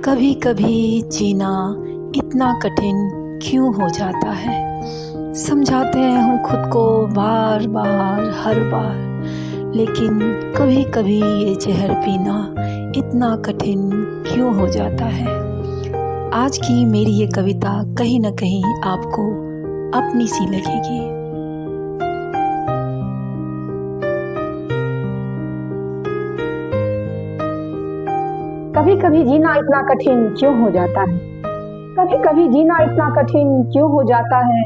कभी कभी जीना इतना कठिन क्यों हो जाता है। समझाते हैं हम खुद को बार बार हर बार, लेकिन कभी कभी ये जहर पीना इतना कठिन क्यों हो जाता है। आज की मेरी ये कविता कहीं ना कहीं आपको अपनी सी लगेगी। कभी कभी जीना इतना कठिन क्यों हो जाता है। कभी कभी जीना इतना कठिन क्यों हो जाता है।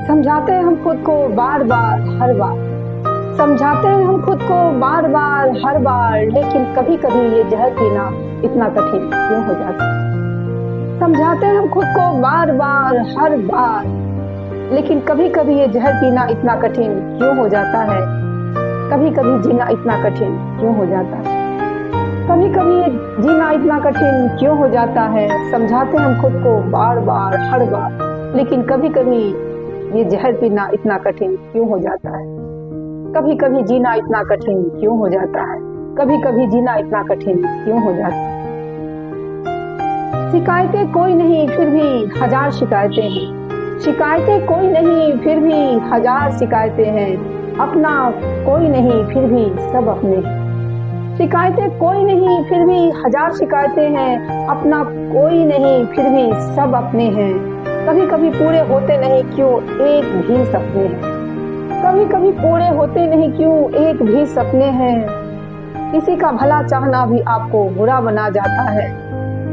समझाते हैं हम खुद को बार बार हर बार, समझाते हैं हम खुद को बार बार हर बार, लेकिन कभी कभी ये जहर पीना इतना कठिन क्यों हो जाता है। समझाते हैं हम खुद को बार बार हर बार, लेकिन कभी कभी ये जहर पीना इतना कठिन क्यों हो जाता है। कभी कभी जीना इतना कठिन क्यों हो जाता है। कभी कभी ये जीना इतना कठिन क्यों हो जाता है। समझाते हैं हम खुद को बार बार हर बार, लेकिन कभी कभी ये जहर पीना इतना कठिन क्यों हो जाता है। कभी कभी जीना इतना कठिन क्यों हो जाता है। कभी कभी जीना इतना कठिन क्यों हो जाता है। शिकायतें कोई नहीं फिर भी हजार शिकायतें हैं। शिकायतें कोई नहीं फिर भी हजार शिकायतें हैं। अपना कोई नहीं फिर भी सब अपने हैं। शिकायतें कोई नहीं फिर भी हजार शिकायतें हैं। अपना कोई नहीं फिर भी सब अपने हैं। कभी कभी पूरे होते नहीं क्यों एक भी सपने हैं। कभी कभी पूरे होते नहीं क्यों एक भी सपने हैं। किसी का भला चाहना भी आपको बुरा बना जाता है।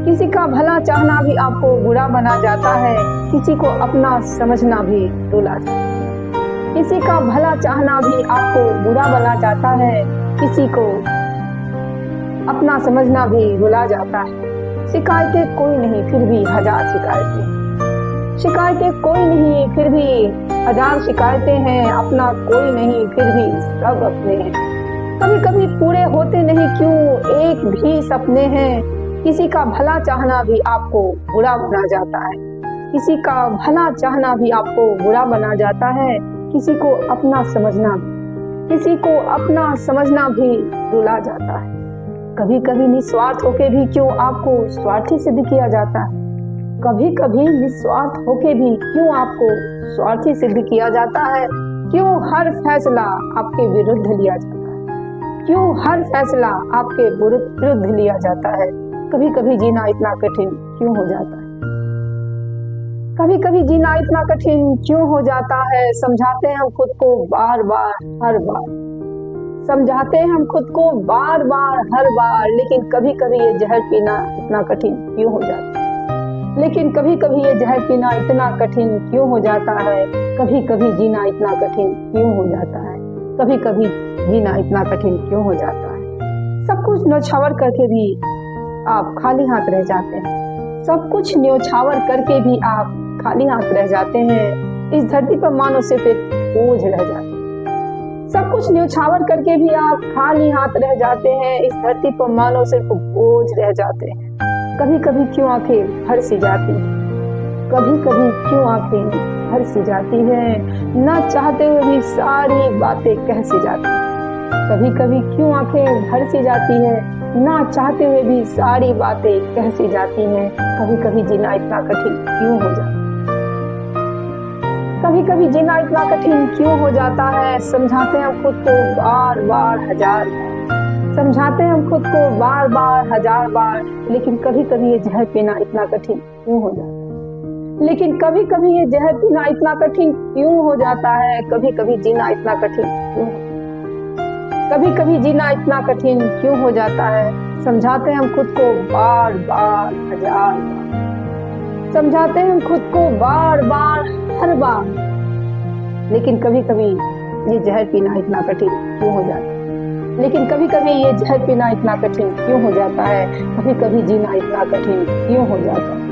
किसी का भला चाहना भी आपको बुरा बना जाता है। किसी को अपना समझना भी रुला जाता है। किसी का भला चाहना भी आपको बुरा बना जाता है। किसी को अपना समझना भी रुला जाता है। शिकायतें कोई नहीं फिर भी हजार शिकायतें। शिकायतें कोई नहीं फिर भी हजार शिकायतें हैं। अपना कोई नहीं फिर भी सब अपने हैं। कभी कभी पूरे होते नहीं क्यों एक भी सपने हैं। किसी का भला चाहना भी आपको बुरा बना जाता है। किसी का भला चाहना भी आपको बुरा बना जाता है। किसी को अपना समझना भी रुला जाता है। कभी कभी निस्वार्थ होके भी क्यों आपको स्वार्थी सिद्ध किया जाता है। कभी कभी निस्वार्थ होके भी क्यों आपको स्वार्थी सिद्ध किया जाता है। क्यों हर फैसला आपके विरुद्ध लिया जाता है। क्यों हर फैसला आपके विरुद्ध लिया जाता है। कभी कभी जीना इतना कठिन क्यों हो जाता है। कभी कभी जीना इतना कठिन क्यों हो जाता है। समझाते हैं हम खुद को बार बार हर बार, समझाते हैं हम खुद को बार बार हर बार, लेकिन कभी कभी ये जहर पीना इतना कठिन क्यों हो जाता है। लेकिन कभी कभी ये जहर पीना इतना कठिन क्यों हो जाता है। कभी कभी जीना इतना कठिन क्यों हो जाता है। कभी कभी जीना इतना कठिन क्यों हो जाता है। सब कुछ न्योछावर करके भी आप खाली हाथ रह जाते हैं। सब कुछ न्योछावर करके भी आप खाली हाथ रह जाते हैं। इस धरती पर मानो सिर्फ एक बोझ रह जाते हैं। सब कुछ न्योछावर करके भी आप खाली हाथ रह जाते हैं। इस धरती पर मानो सिर्फ बोझ रह जाते हैं। कभी कभी क्यों आंखें भर सी जाती हैं। कभी कभी क्यों आंखें भर सी जाती हैं। न चाहते हुए भी सारी बातें कह सी जाती हैं। कभी कभी क्यों आंखें भर सी जाती हैं। न चाहते हुए भी सारी बातें कह सी जाती हैं। कभी कभी जीना इतना कठिन क्यों हो जाता है। कभी कभी जीना इतना कठिन क्यों हो जाता है। समझाते हैं हम खुद को बार बार हजार बार, समझाते हैं हम खुद को बार बार हजार बार, लेकिन कभी कभी ये जहर पीना इतना कठिन क्यों हो जाता है। लेकिन कभी कभी ये जहर पीना इतना कठिन क्यों हो जाता है। कभी कभी जीना इतना कठिन क्यों, कभी कभी जीना इतना कठिन क्यों हो जाता है। समझाते हैं हम खुद को बार बार हजार बार, समझाते हैं हम खुद को बार बार हर बार, लेकिन कभी कभी ये जहर पीना इतना कठिन क्यों हो जाता है। लेकिन कभी कभी ये जहर पीना इतना कठिन क्यों हो जाता है। कभी कभी जीना इतना कठिन क्यों हो जाता है।